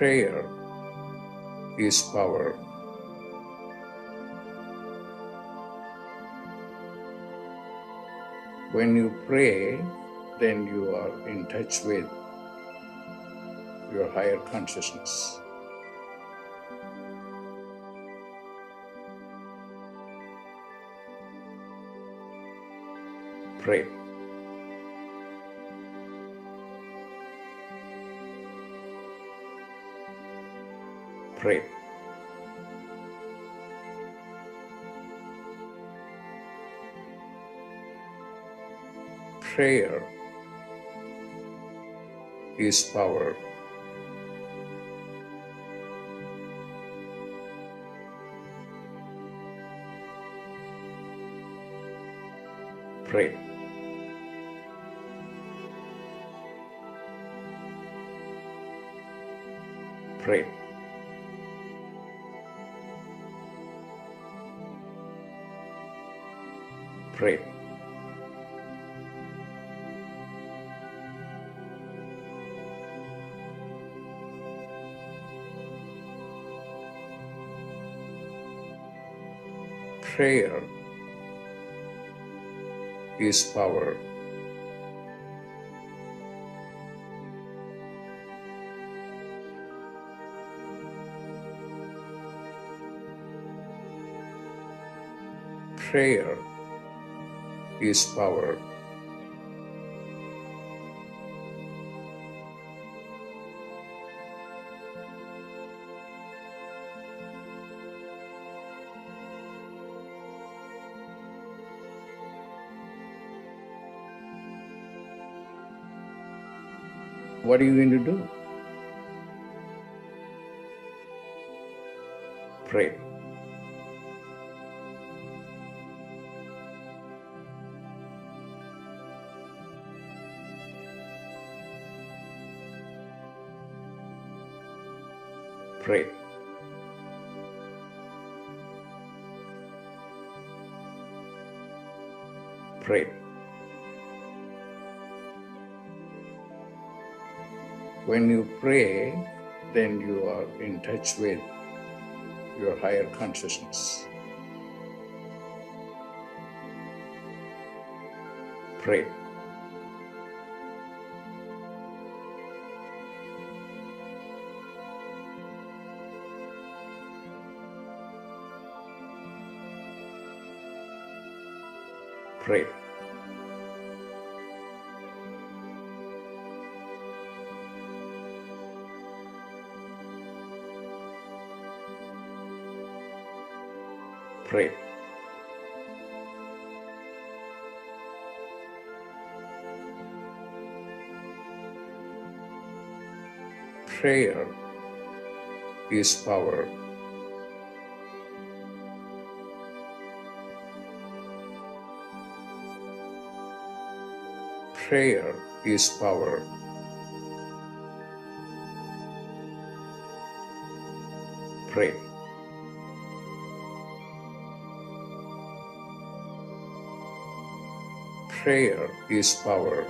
Prayer is power. When you pray, then you are in touch with your higher consciousness. Pray. Pray. Prayer is power. Pray. Pray. Pray. Prayer is power. Prayer is power. What are you going to do? Pray. Pray. Pray. When you pray, then you are in touch with your higher consciousness. Pray. Pray. Pray. Prayer is power. Prayer is power. Pray. Prayer is power.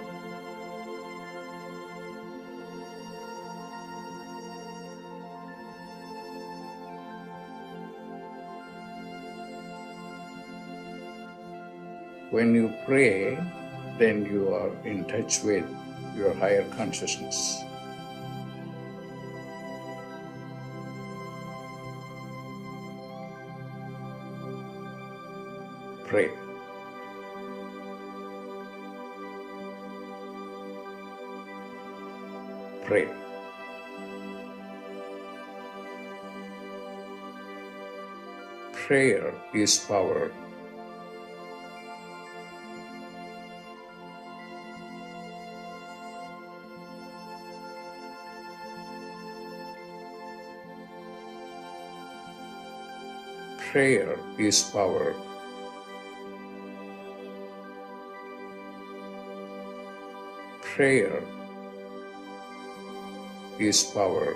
When you pray, then you are in touch with your higher consciousness. Pray. Pray. Prayer is power. Prayer is power. Prayer is power.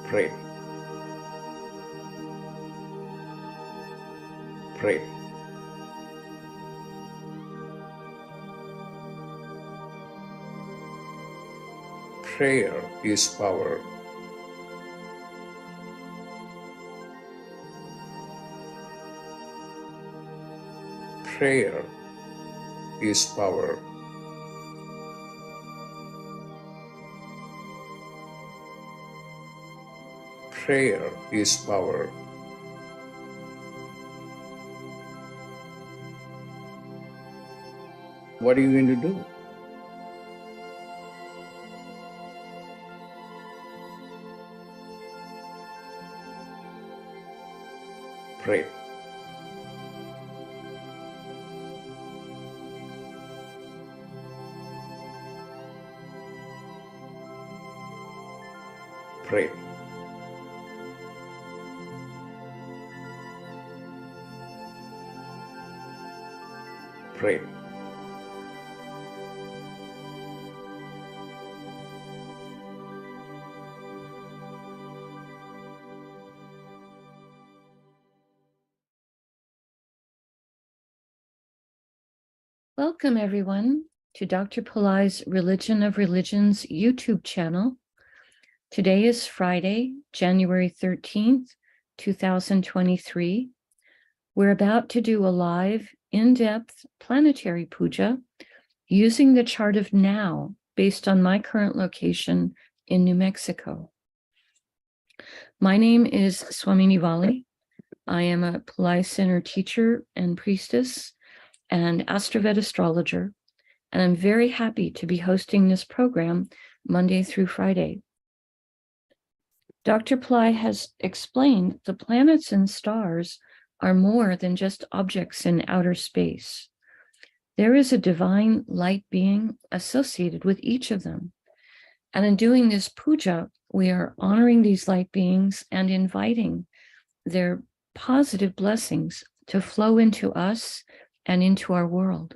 Pray. Pray. Prayer is power. Prayer is power. Prayer is power. What are you going to do? Pray. Pray. Pray. Welcome, everyone, to Dr. Pillai's Religion of Religions YouTube channel. Today is Friday, January 13th, 2023. We're about to do a live, in-depth planetary puja using the chart of now based on my current location in New Mexico. My name is Swamini Valli. I am a Pillai Center teacher and priestess and AstroVed astrologer, and I'm very happy to be hosting this program Monday through Friday. Dr. Pillai has explained the planets and stars are more than just objects in outer space. There is a divine light being associated with each of them. And in doing this puja, we are honoring these light beings and inviting their positive blessings to flow into us and into our world.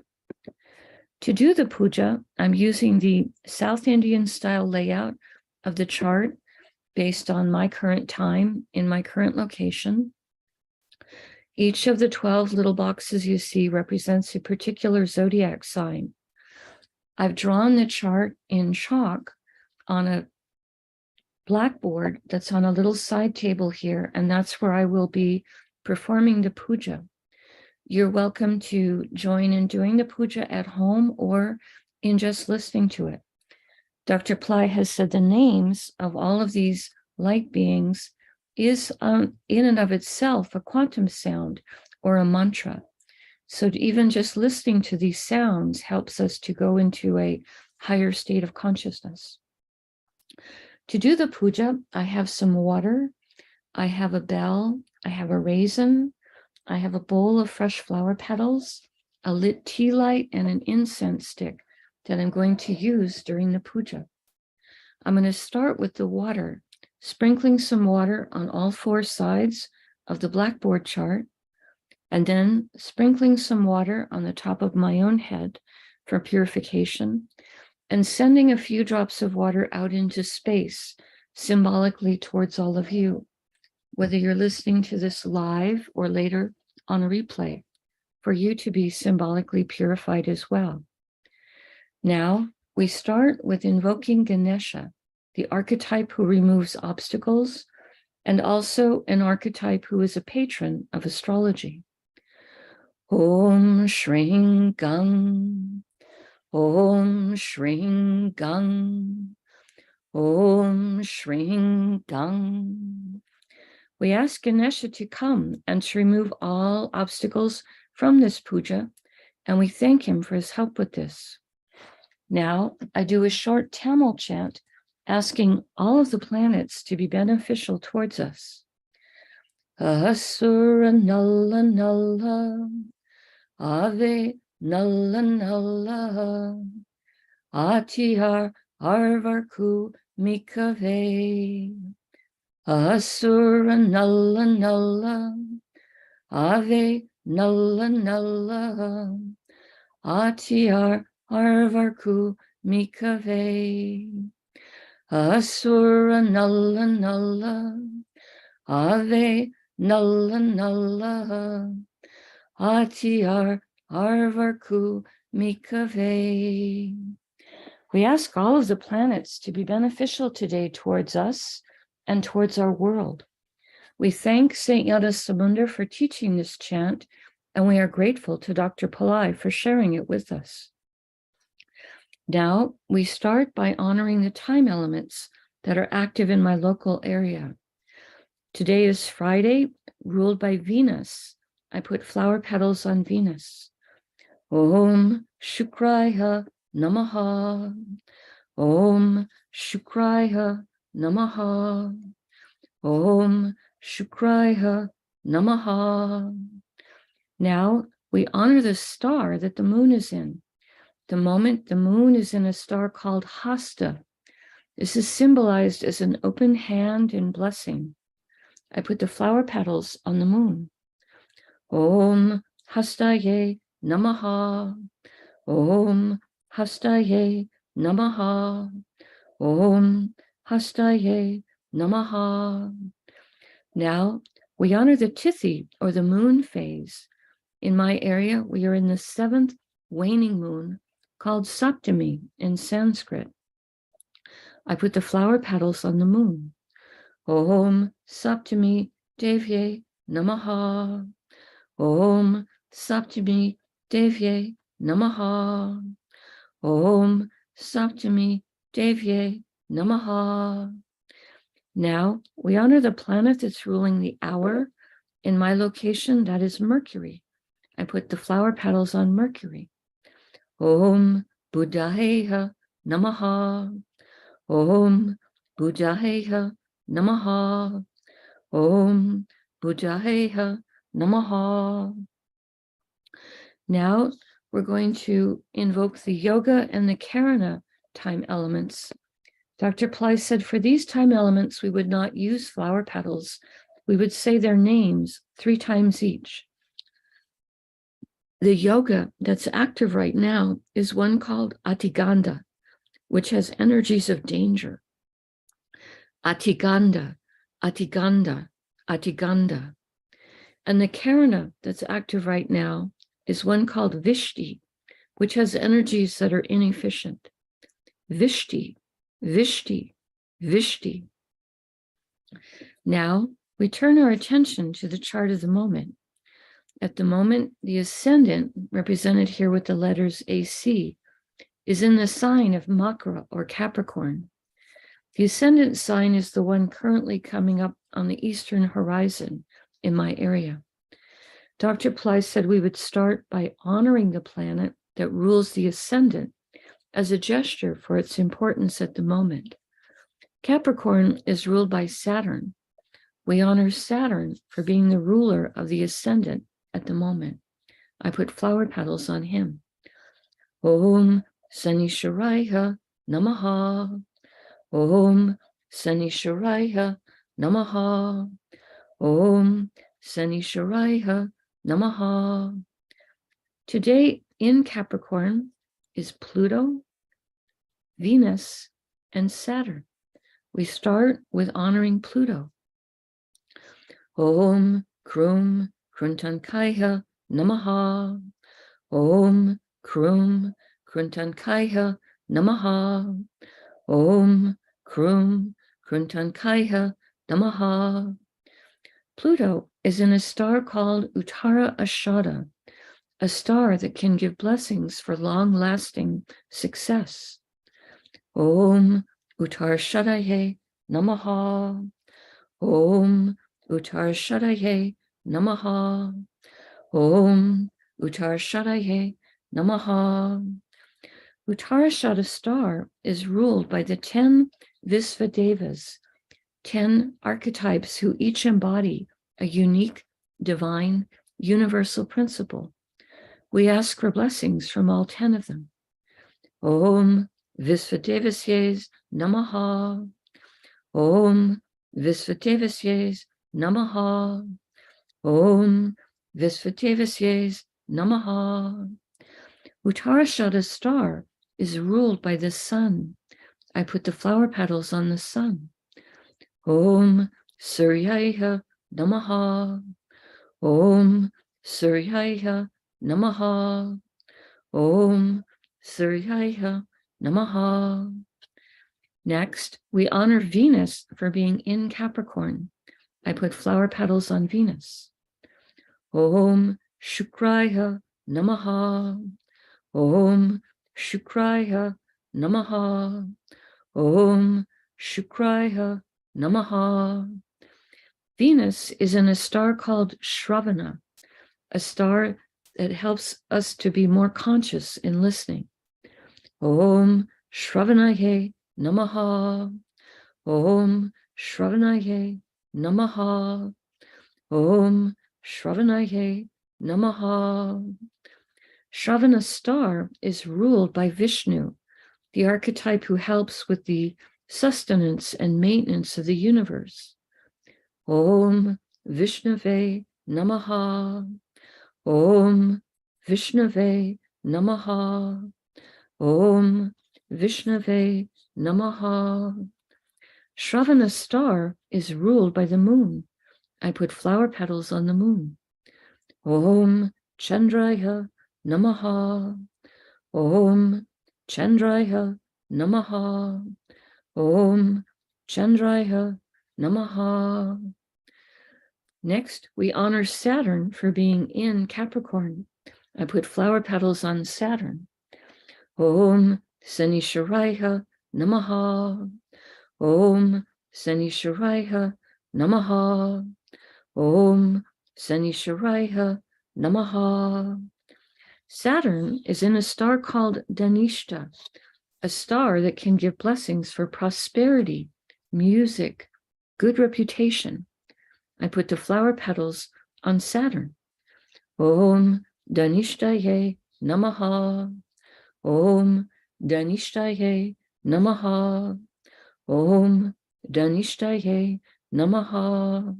To do the puja, I'm using the South Indian style layout of the chart based on my current time in my current location. Each of the 12 little boxes you see represents a particular zodiac sign. I've drawn the chart in chalk on a blackboard that's on a little side table here, and that's where I will be performing the puja. You're welcome to join in doing the puja at home or in just listening to it. Dr. Pillai has said the names of all of these light beings is in and of itself a quantum sound or a mantra. So even just listening to these sounds helps us to go into a higher state of consciousness. To do the puja, I have some water, I have a bell, I have a raisin, I have a bowl of fresh flower petals, a lit tea light, and an incense stick that I'm going to use during the puja. I'm going to start with the water, sprinkling some water on all four sides of the blackboard chart, and then sprinkling some water on the top of my own head for purification, and sending a few drops of water out into space, symbolically towards all of you, whether you're listening to this live or later on a replay, for you to be symbolically purified as well. Now, we start with invoking Ganesha, the archetype who removes obstacles, and also an archetype who is a patron of astrology. Om Shring Gang, Om Shring Gang, Om Shring Gang. We ask Ganesha to come and to remove all obstacles from this puja, and we thank him for his help with this. Now, I do a short Tamil chant asking all of the planets to be beneficial towards us. Asura Nalla Nalla, Ave Nalla Nalla, Atiyar Arvarku Mikave. Asura Nalla Nalla, Ave Nalla Nalla, Atiyar Arvarku Mikave. Asura Nalla Nalla, Ave Nalla Nalla, Atiyar Arvarku Mikave. We ask all of the planets to be beneficial today towards us and towards our world. We thank Saint Yada Samunda for teaching this chant, and we are grateful to Dr. Pillai for sharing it with us. Now, we start by honoring the time elements that are active in my local area. Today is Friday, ruled by Venus. I put flower petals on Venus. Om Shukraya Namaha. Om Shukraya Namaha. Om Shukraya Namaha. Now we honor the star that the moon is in. The moment the moon is in a star called Hasta, this is symbolized as an open hand in blessing. I put the flower petals on the moon. Om Hastaye Namaha. Om Hastaye Namaha. Om Hastaye Namaha. Now we honor the Tithi, or the moon phase. In my area, we are in the 7th waning moon, called Saptami in Sanskrit. I put the flower petals on the moon. Om Saptami Devye Namaha. Om Saptami Devye Namaha. Om Saptami Devye Namaha. Now we honor the planet that's ruling the hour. In my location, that is Mercury. I put the flower petals on Mercury. Om Buddhaheha Namaha. Om Buddhaheha Namaha. Om Buddhaheha Namaha. Now we're going to invoke the Yoga and the Karana time elements. Dr. Pillai said for these time elements, we would not use flower petals. We would say their names 3 times each. The yoga that's active right now is one called Atiganda, which has energies of danger. Atiganda, Atiganda, Atiganda. And the Karana that's active right now is one called Vishti, which has energies that are inefficient. Vishti, Vishti, Vishti. Now we turn our attention to the chart of the moment. At the moment, the ascendant, represented here with the letters AC, is in the sign of Makara or Capricorn. The ascendant sign is the one currently coming up on the eastern horizon in my area. Dr. Pillai said we would start by honoring the planet that rules the ascendant as a gesture for its importance at the moment. Capricorn is ruled by Saturn. We honor Saturn for being the ruler of the ascendant at the moment. I put flower petals on him. Om Sanisharaya Namaha. Om Sanisharaya Namaha. Om Sanisharaya Namaha. Today in Capricorn is Pluto, Venus, and Saturn. We start with honoring Pluto. Om Krum Kruntankaya Namaha. Om Krum Kruntankaya Namaha. Om Krum Kruntankaya Namaha. Pluto is in a star called Uttara Ashada, a star that can give blessings for long-lasting success. Om Uttarashadaye Namaha. Om Uttarashadaye Namaha. Om Uttarashadaye Namaha. Uttarashada star is ruled by the 10 Visvadevas, 10 archetypes who each embody a unique, divine, universal principle. We ask for blessings from all 10 of them. Om Visvadevasye Namaha. Om Visvadevasye Namaha. Om Visvadevasye Namaha. Uttarashada star is ruled by the sun. I put the flower petals on the sun. Om Suryaya Namaha. Om Suryaya Namaha. Om Suryaya Namaha. Next, we honor Venus for being in Capricorn. I put flower petals on Venus. Om Shukraya Namaha. Om Shukraya Namaha. Om Shukraya Namaha. Venus is in a star called Shravana, a star that helps us to be more conscious in listening. Om Shravanaye Namaha. Om Shravanaye Namaha. Om Shravanaye Namaha. Shravana star is ruled by Vishnu, the archetype who helps with the sustenance and maintenance of the universe. Om Vishnave Namaha. Om Vishnave Namaha. Om Vishnave Namaha. Shravana star is ruled by the moon. I put flower petals on the moon. Om Chandraya Namaha. Om Chandraya Namaha. Om Chandraya Namaha. Next, we honor Saturn for being in Capricorn. I put flower petals on Saturn. Om Sanisharaya Namaha. Om Sanisharaya Namaha. Om Sanisharaya Namaha. Saturn is in a star called Dhanishta, a star that can give blessings for prosperity, music, good reputation. I put the flower petals on Saturn. Om Dhanishtaye Namaha. Om Dhanishtaye Namaha. Om Dhanishtaye Namaha.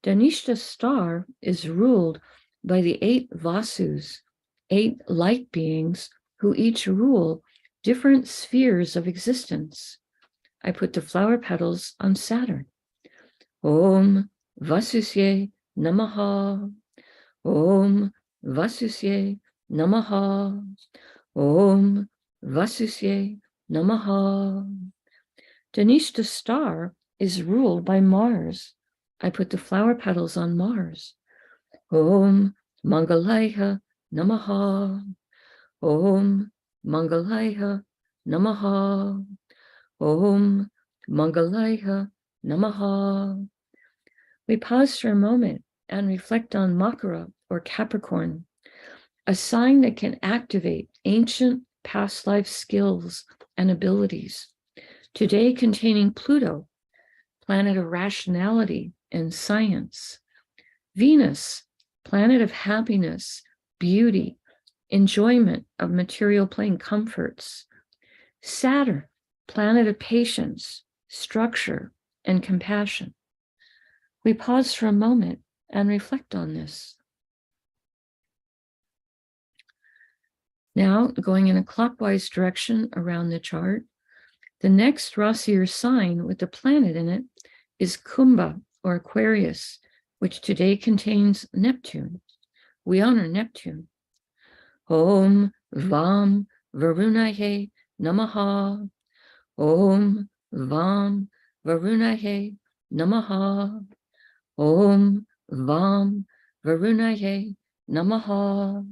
Dhanishta star is ruled by the 8 Vasus, 8 light beings who each rule different spheres of existence. I put the flower petals on Saturn. Om Vasusye Namaha. Om Vasusye Namaha. Om Vasusye Namaha. Dhanishta star is ruled by Mars. I put the flower petals on Mars. Om Mangalaya Namaha. Om Mangalaya Namaha. Om Mangalaya Namaha. We pause for a moment and reflect on Makara or Capricorn, a sign that can activate ancient past life skills and abilities. Today containing Pluto, planet of rationality and science. Venus, planet of happiness, beauty, enjoyment of material plane comforts. Saturn, planet of patience, structure, and compassion. We pause for a moment and reflect on this. Now, going in a clockwise direction around the chart, the next Rasi or sign with the planet in it is Kumbha or Aquarius, which today contains Neptune. We honor Neptune. Om Vam Varunaye Namaha. Om Vam Varunaye Namaha. Om Vam Varunaye Namaha.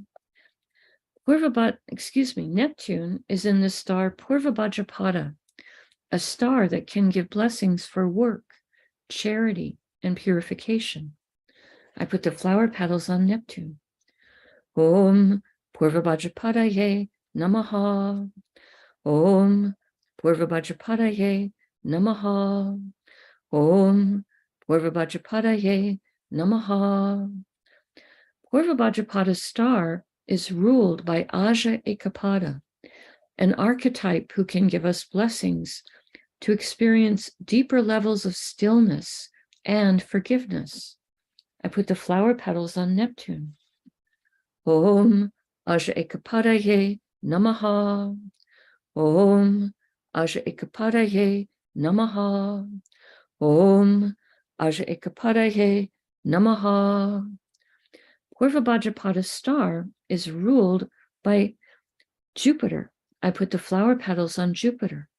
Neptune is in the star Purvabhadrapada, a star that can give blessings for work, charity, and purification. I put the flower petals on Neptune. Om Purvabhadrapadaye Namaha. Om Purvabhadrapadaye Namaha. Om Purvabhadrapadaye Namaha. Purvabhadrapada star is ruled by Aja Ekapada, an archetype who can give us blessings to experience deeper levels of stillness and forgiveness. I put the flower petals on Neptune. Om Aja Ekapadaye Namaha. Om Aja Ekapadaye Namaha. Om Aja Ekapadaye Namaha. Purvabhadrapada star is ruled by Jupiter, I put the flower petals on Jupiter.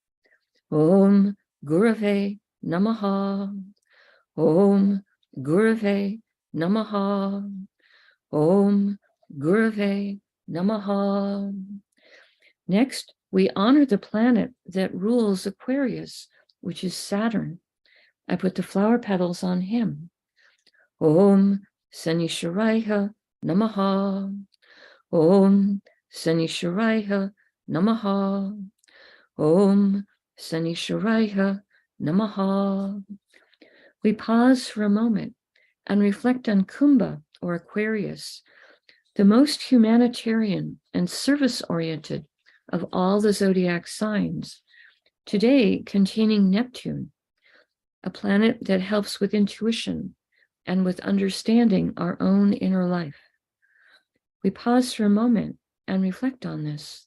Om Gurave Namaha. Om Gurave Namaha. Om Gurave Namaha. Next, we honor the planet that rules Aquarius, which is Saturn. I put the flower petals on him. Om Sanisharaya Namaha. Om Sanisharaya Namaha. Om Sanisharaya Namaha. We pause for a moment and reflect on Kumbha, or Aquarius, the most humanitarian and service-oriented of all the zodiac signs, today containing Neptune, a planet that helps with intuition and with understanding our own inner life. We pause for a moment and reflect on this.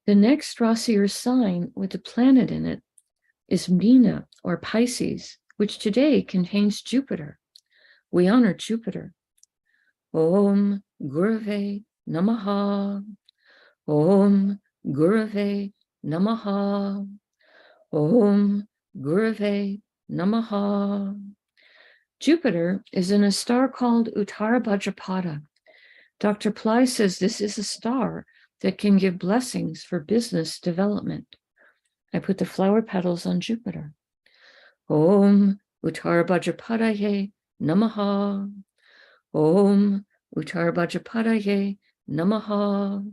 The next Rasi or sign with a planet in it is Meena, or Pisces, which today contains Jupiter. We honor Jupiter. Om Gurave Namaha. Om Gurave Namaha. Om Gurave Namaha. Jupiter is in a star called Uttara Bhadrapada. Dr. Pillai says this is a star that can give blessings for business development. I put the flower petals on Jupiter. Om Uttara Bhadrapadaye Namaha. Om Uttara Bhadrapadaye Namaha.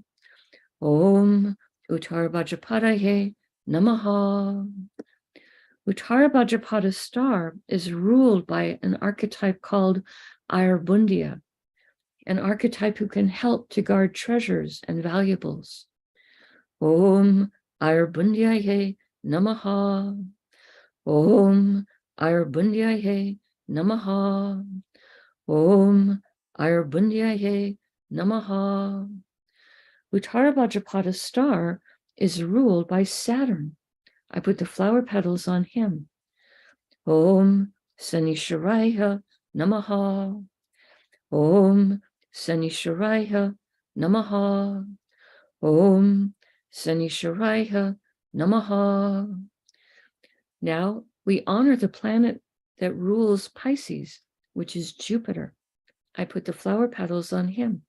Om Uttara Bhadrapadaye Namaha. Uttara Bhadrapada star is ruled by an archetype called Ayurbundia, an archetype who can help to guard treasures and valuables. Om Ayurbundiaye Namaha. Om Ayurbundiaye Namaha. Om Ayurbundiaye Namaha. Uttara Bhadrapada star is ruled by Saturn. I put the flower petals on him. Om Sanisharaya Namaha. Om Sanisharaya Namaha. Om Sanisharaya Namaha. Now we honor the planet that rules Pisces, which is Jupiter. I put the flower petals on him.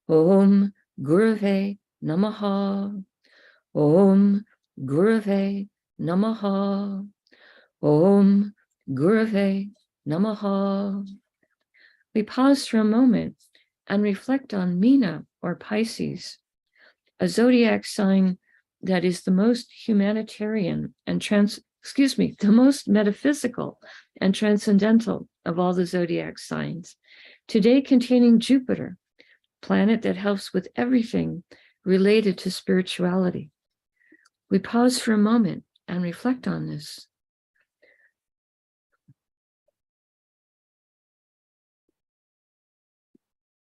Om Gurave Namaha. Om Gurave Namaha. Om Gurave Namaha. We pause for a moment and reflect on Meena, or Pisces, a zodiac sign that is the most humanitarian and the most metaphysical and transcendental of all the zodiac signs, today containing Jupiter, planet that helps with everything related to spirituality. We pause for a moment and reflect on this.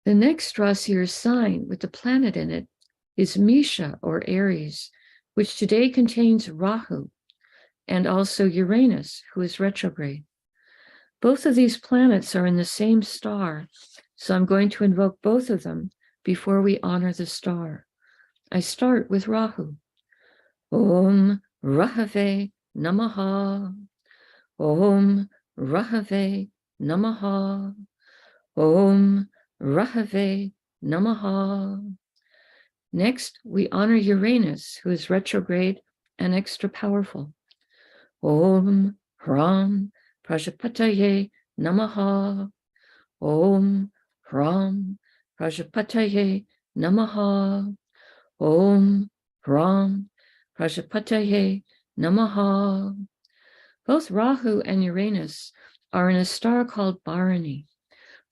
The next Rasi or sign with the planet in it is Misha, or Aries, which today contains Rahu and also Uranus, who is retrograde. Both of these planets are in the same star, so I'm going to invoke both of them before we honor the star. I start with Rahu. Om Rahave Namaha. Om Rahave Namaha. Om Rahave Namaha. Next, we honor Uranus, who is retrograde and extra powerful. Om Hram Prajapataye Namaha. Om Hram Prajapataye Namaha. Om Hram Prajapataye Namaha. Both Rahu and Uranus are in a star called Bharani,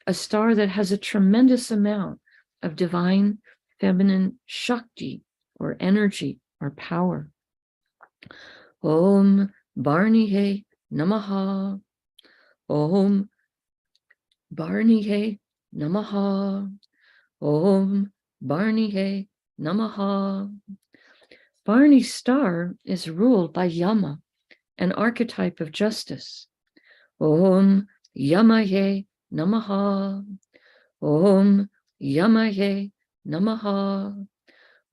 a star that has a tremendous amount of divine feminine Shakti, or energy, or power. Om Bharaniye Namaha. Om Bharaniye Namaha. Om Bharaniye Namaha. Bharani star is ruled by Yama, an archetype of justice. Om Yamaye Namaha. Om Yamaye Namaha.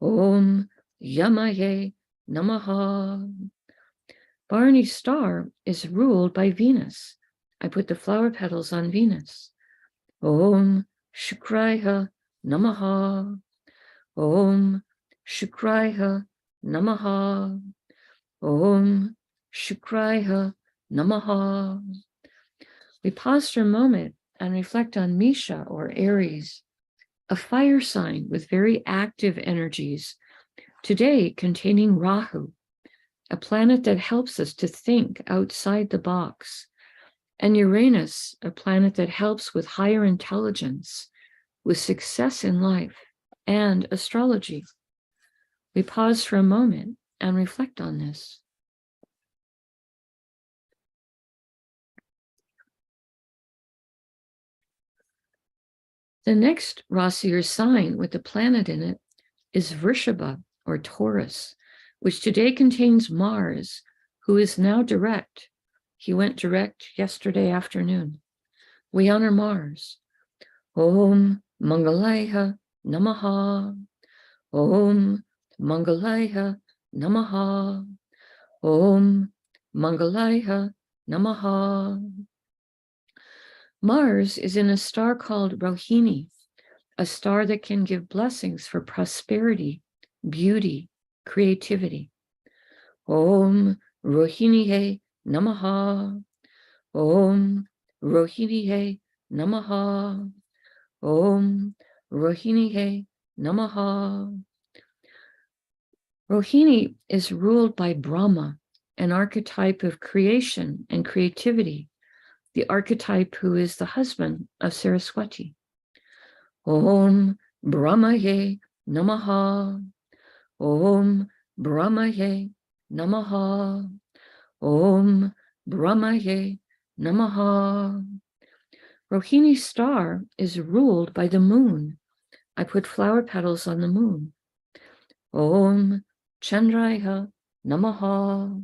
Om Yamaye Namaha. Barney's star is ruled by Venus. I put the flower petals on Venus. Om Shukraya Namaha. Om Shukraya Namaha. Om Shukraya Namaha. We pause for a moment and reflect on Misha or Aries, a fire sign with very active energies, today containing Rahu, a planet that helps us to think outside the box, and Uranus, a planet that helps with higher intelligence, with success in life, and astrology. We pause for a moment and reflect on this. The next Rasi or sign with the planet in it is Vrishabha or Taurus, which today contains Mars, who is now direct. He went direct yesterday afternoon. We honor Mars. Om Mangalaya Namaha. Om Mangalaya Namaha. Om Mangalaya Namaha. Mars is in a star called Rohini, a star that can give blessings for prosperity, beauty, creativity. Om Rohiniye Namaha. Om Rohiniye Namaha. Om Rohiniye Namaha. Rohini is ruled by Brahma, an archetype of creation and creativity, the archetype who is the husband of Saraswati. Om Brahmaye Namaha. Om Brahmaye Namaha. Om Brahmaye Namaha. Rohini's star is ruled by the moon. I put flower petals on the moon. Om Chandraya Namaha.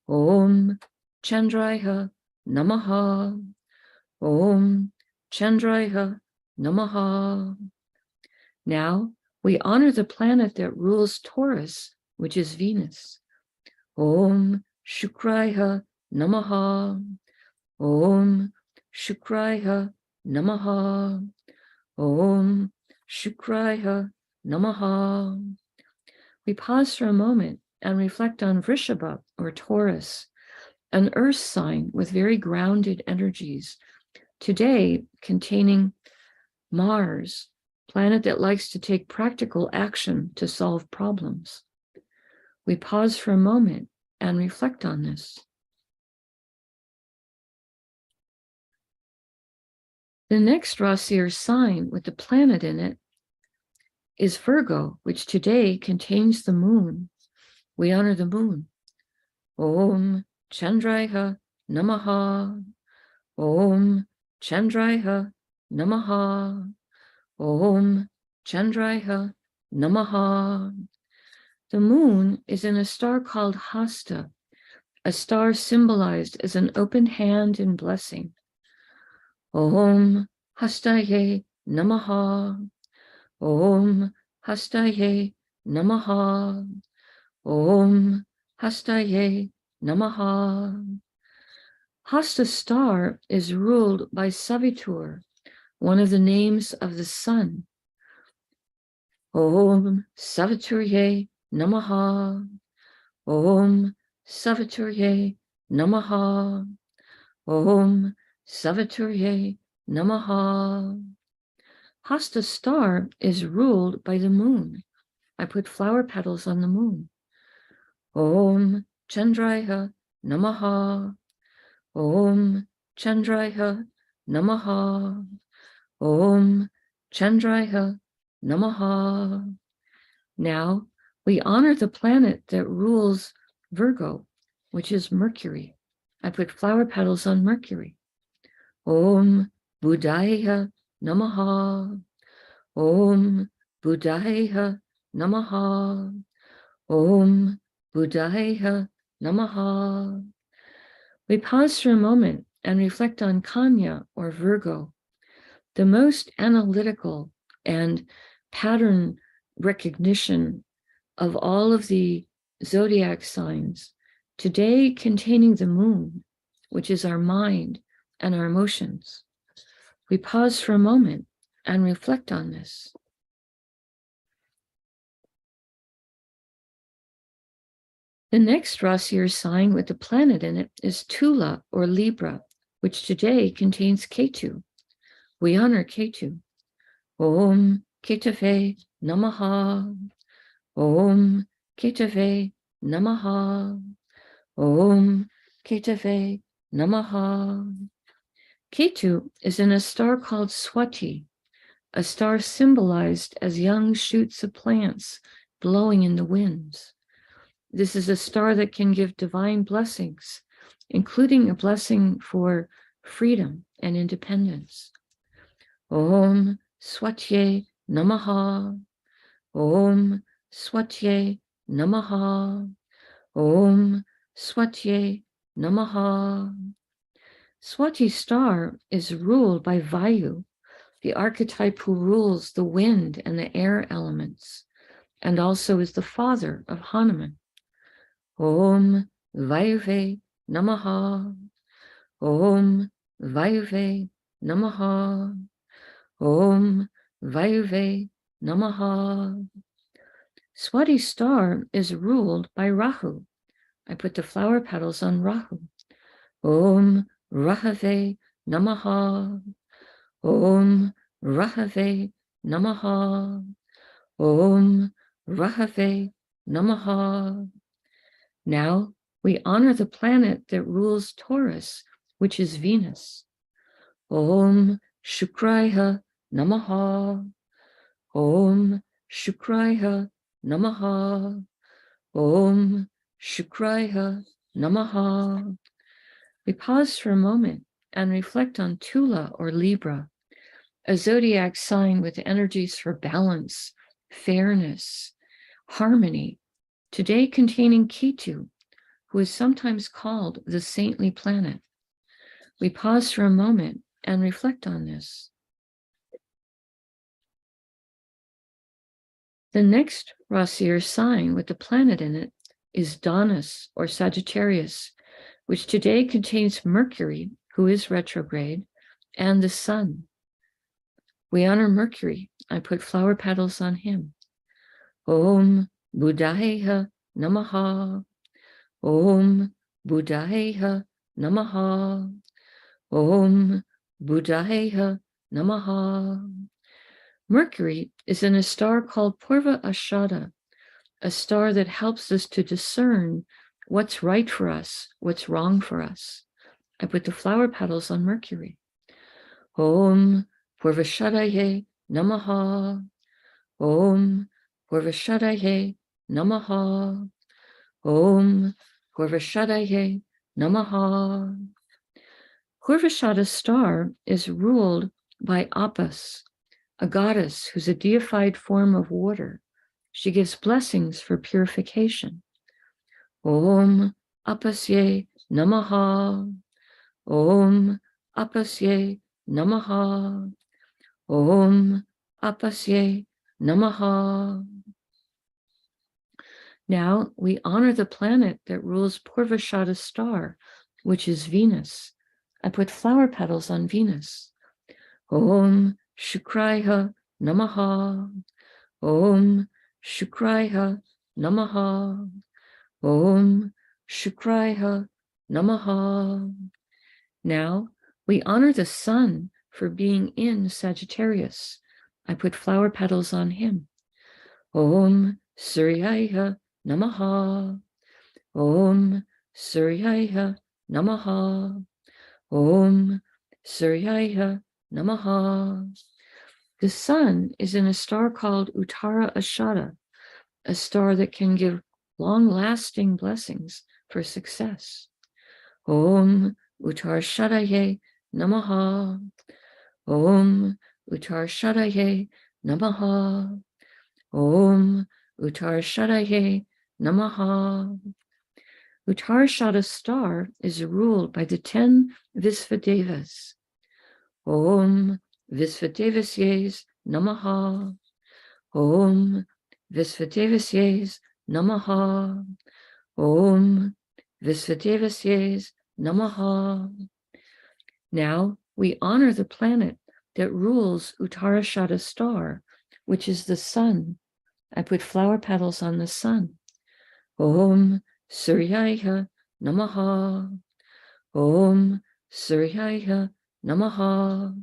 Om Chandraya Namaha. Om Chandraya Namaha. Now we honor the planet that rules Taurus, which is Venus. Om Shukraya Namaha. Om Shukraya Namaha. Om Shukraya Namaha. We pause for a moment and reflect on Vrishabha or Taurus, an earth sign with very grounded energies, today containing Mars, planet that likes to take practical action to solve problems. We pause for a moment and reflect on this. The next Rasi or sign with the planet in it is Virgo, which today contains the moon. We honor the moon. Om Chandraya Namaha. Om Chandraya Namaha. Om Chandraya Namaha. The moon is in a star called Hasta, a star symbolized as an open hand in blessing. Om Hastaye Namaha. Om Hastaye Namaha. Om Hastaye Namaha. Hasta star is ruled by Savitur, one of the names of the sun. Om Saviturye Namaha. Om Saviturye Namaha. Om Saviturye Namaha. Hasta star is ruled by the moon. I put flower petals on the moon. Om Chandraya Namaha. Om Chandraya Namaha. Om Chandraya Namaha. Now we honor the planet that rules Virgo, which is Mercury. I put flower petals on Mercury. Om Buddhaya Namaha. Om Buddhaya Namaha. Om Buddhaya Namaha. We pause for a moment and reflect on Kanya or Virgo, The most analytical and pattern recognition of all of the zodiac signs, today containing the moon, which is our mind and our emotions. We pause for a moment and reflect on this. The next Rasi or sign with the planet in it is Tula or Libra, which today contains Ketu. We honor Ketu. Om Ketave Namaha. Om Ketave Namaha. Om Ketave Namaha. Ketu is in a star called Swati, a star symbolized as young shoots of plants blowing in the winds. This is a star that can give divine blessings, including a blessing for freedom and independence. Om Swatye Namaha. Om Swatye Namaha. Om Swatye Namaha. Swati star is ruled by Vayu, the archetype who rules the wind and the air elements, and also is the father of Hanuman. Om Vayuve Namaha. Om Vayuve Namaha. Om Vayuve Namaha. Swati star is ruled by Rahu. I put the flower petals on Rahu. Om Rahave Namaha. Om Rahave Namaha. Om Rahave Namaha. Now we honor the planet that rules Taurus, which is Venus. Om Shukraya Namaha. Om Shukraya Namaha. Om Shukraya Namaha. We pause for a moment and reflect on Tula or Libra, a zodiac sign with energies for balance, fairness, harmony, today containing Ketu, who is sometimes called the saintly planet. We pause for a moment and reflect on this. The next Rasi or sign with the planet in it is Danas or Sagittarius, which today contains Mercury, who is retrograde, and the sun. We honor Mercury. I put flower petals on him. Om Buddhaya Namaha. Om Buddhaya Namaha. Om Buddhaya Namaha. Mercury is in a star called Purva Ashada, a star that helps us to discern what's right for us, what's wrong for us. I put the flower petals on Mercury. Om Purvashadaye Namaha. Om Purvashadaye Namaha. Om Purvashadaye Namaha. Purvashada star is ruled by Appas, a goddess who's a deified form of water. She gives blessings for purification. Om Appasye Namaha. Om Appasye Namaha. Om Appasye Namaha. Now we honor the planet that rules Purvashada star, which is Venus. I put flower petals on Venus. Om Shukraya Namaha. Om Shukraya Namaha. Om Shukraya Namaha. Now we honor the sun for being in Sagittarius. I put flower petals on him. Om Suryaya Namaha. Om Suryaya Namaha. Om Suryaya Namaha. The sun is in a star called Uttara Ashada, a star that can give long-lasting blessings for success. Om Uttara Shadaye Namaha. Om Uttara Shadaye Namaha. Om Uttara Shadaye Namaha. Uttarashada star is ruled by the 10 Visvadevas. Om Visvadevasyes Namaha. Om Visvadevasyes Namaha. Om Visvadevasyes Namaha. Now we honor the planet that rules Uttarashada star, which is the sun. I put flower petals on the sun. Om Suryaya Namaha. Om Suryaya Namaha.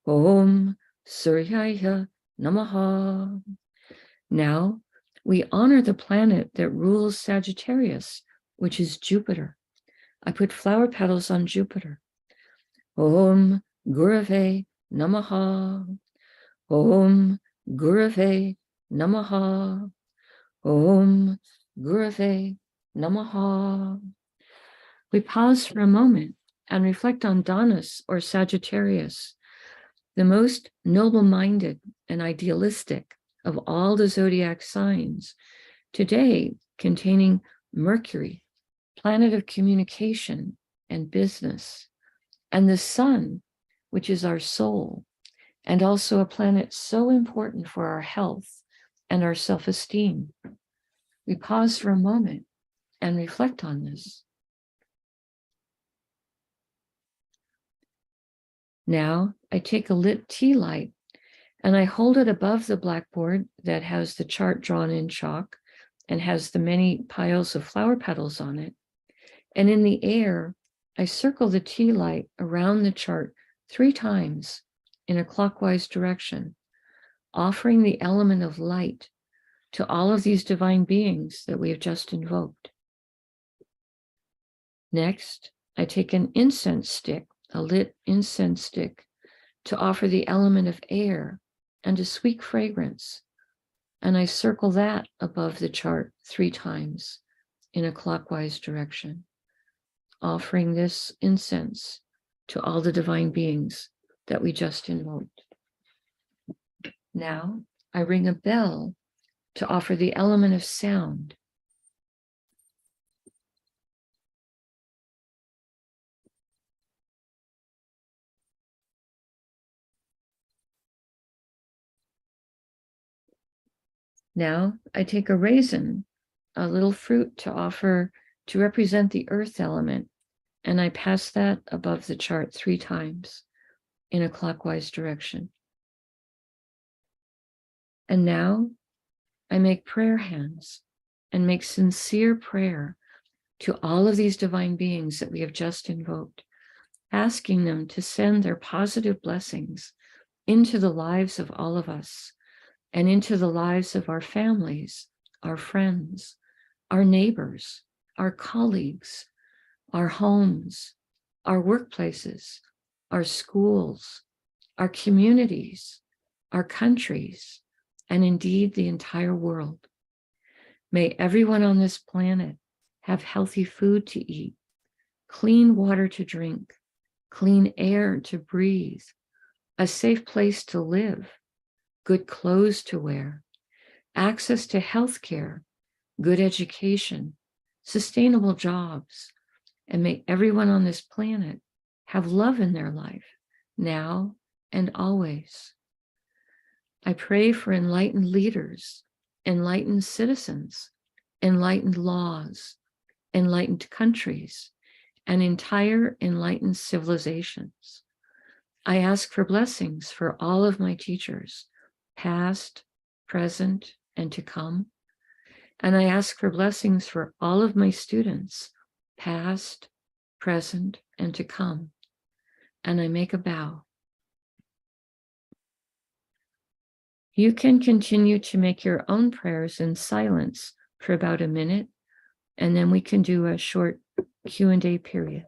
Om Suryaya Namaha. Now we honor the planet that rules Sagittarius, which is Jupiter. I put flower petals on Jupiter. Om Gurave Namaha. Om Gurave Namaha. Om Gurave Namaha. We pause for a moment and reflect on Danas or Sagittarius, the most noble-minded and idealistic of all the zodiac signs, today containing Mercury, planet of communication and business, and the sun, which is our soul, and also a planet so important for our health and our self-esteem. We pause for a moment and reflect on this. Now I take a lit tea light and I hold it above the blackboard that has the chart drawn in chalk and has the many piles of flower petals on it. And in the air, I circle the tea light around the chart 3 times in a clockwise direction, offering the element of light to all of these divine beings that we have just invoked. Next, I take an incense stick, a lit incense stick, to offer the element of air and a sweet fragrance, and I circle that above the chart 3 times in a clockwise direction, offering this incense to all the divine beings that we just invoked. Now I ring a bell to offer the element of sound. Now I take a raisin, a little fruit to offer to represent the earth element, and I pass that above the chart 3 times in a clockwise direction. And now I make prayer hands and make sincere prayer to all of these divine beings that we have just invoked, asking them to send their positive blessings into the lives of all of us and into the lives of our families, our friends, our neighbors, our colleagues, our homes, our workplaces, our schools, our communities, our countries, and indeed the entire world. May everyone on this planet have healthy food to eat, clean water to drink, clean air to breathe, a safe place to live, good clothes to wear, access to health care, good education, sustainable jobs, and may everyone on this planet have love in their life, now and always. I pray for enlightened leaders, enlightened citizens, enlightened laws, enlightened countries, and entire enlightened civilizations. I ask for blessings for all of my teachers, past, present, and to come. And I ask for blessings for all of my students, past, present, and to come. And I make a bow. You can continue to make your own prayers in silence for about a minute, and then we can do a short Q&A period.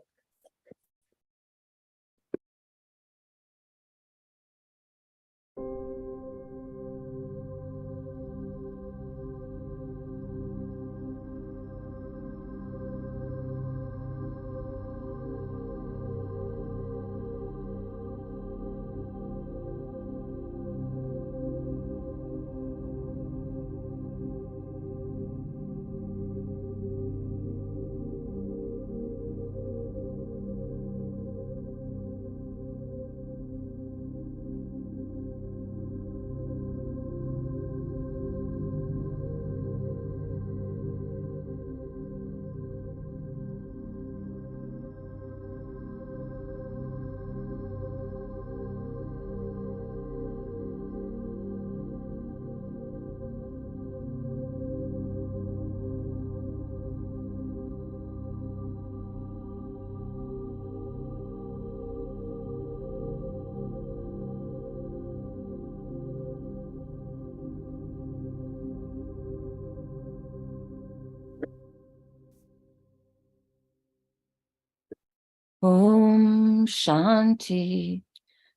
Om Shanti,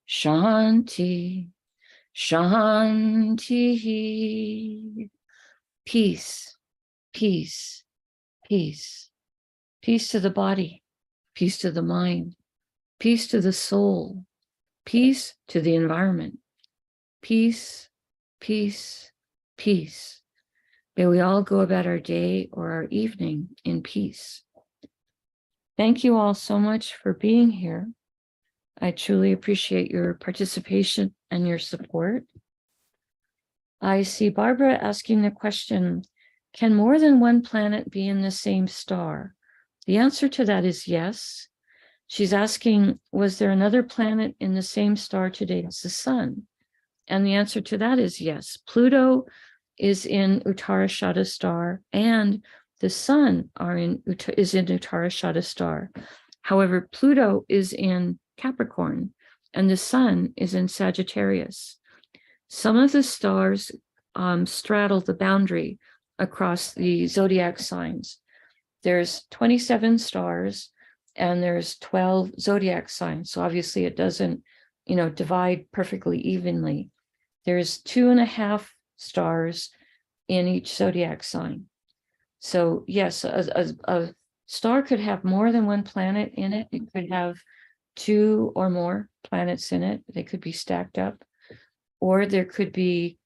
Shanti, Shanti. Peace, peace, peace. Peace to the body, peace to the mind, peace to the soul, peace to the environment. Peace, peace, peace. May we all go about our day or our evening in peace. Thank you all so much for being here. I truly appreciate your participation and your support. I see Barbara asking the question, can more than one planet be in the same star? The answer to that is yes. She's asking, was there another planet in the same star today as the sun? And the answer to that is yes. Pluto is in Uttarashada star and the sun is in Uttarashada star. However, Pluto is in Capricorn and the sun is in Sagittarius. Some of the stars straddle the boundary across the zodiac signs. There's 27 stars and there's 12 zodiac signs. So obviously it doesn't, divide perfectly evenly. There's 2.5 stars in each zodiac sign. So yes, a star could have more than one planet in it. It could have 2 or more planets in it. They could be stacked up. Or there could be,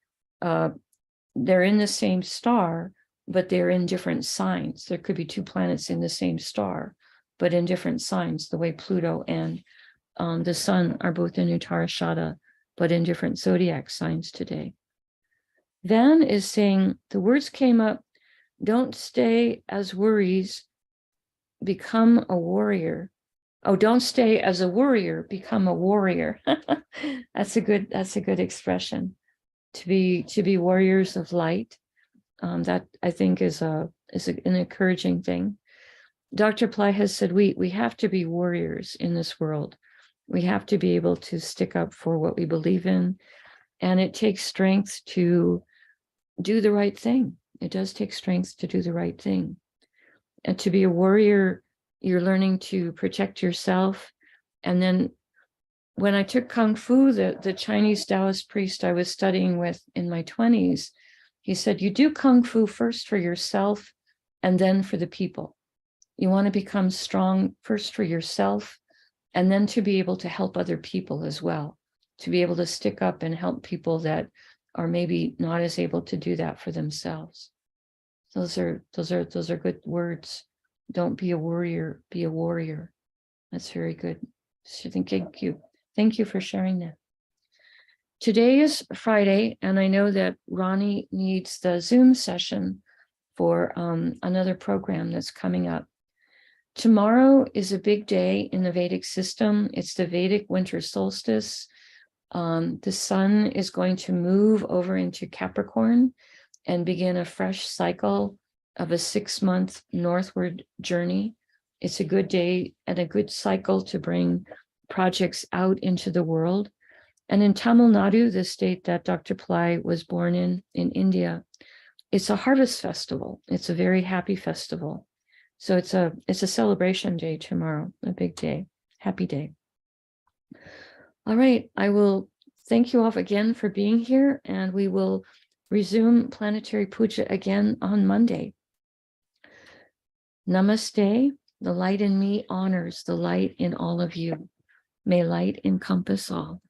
they're in the same star, but they're in different signs. There could be 2 planets in the same star, but in different signs, the way Pluto and the sun are both in Uttarashada, but in different zodiac signs today. Van is saying, the words came up, don't stay as worries, become a warrior. Oh, don't stay as a worrier, become a warrior. That's a good expression. To be warriors of light. That I think is an encouraging thing. Dr. Pillai has said we have to be warriors in this world. We have to be able to stick up for what we believe in, and it takes strength to do the right thing. It does take strength to do the right thing. And to be a warrior, you're learning to protect yourself. And then when I took Kung Fu, the Chinese Taoist priest I was studying with in my 20s, he said, you do Kung Fu first for yourself and then for the people. You want to become strong first for yourself and then to be able to help other people as well, to be able to stick up and help people that are maybe not as able to do that for themselves. Those are good words. Don't be a worrier, be a warrior. That's very good. So thank you. Thank you for sharing that. Today is Friday, and I know that Ronnie needs the Zoom session for another program that's coming up. Tomorrow is a big day in the Vedic system. It's the Vedic winter solstice. The sun is going to move over into Capricorn and begin a fresh cycle of a 6-month northward journey. It's a good day and a good cycle to bring projects out into the world. And in Tamil Nadu, the state that Dr. Pillai was born in India, it's a harvest festival. It's a very happy festival. So it's a celebration day tomorrow, a big day, happy day. All right, I will thank you all again for being here, and we will resume Planetary Pooja again on Monday. Namaste. The light in me honors the light in all of you. May light encompass all.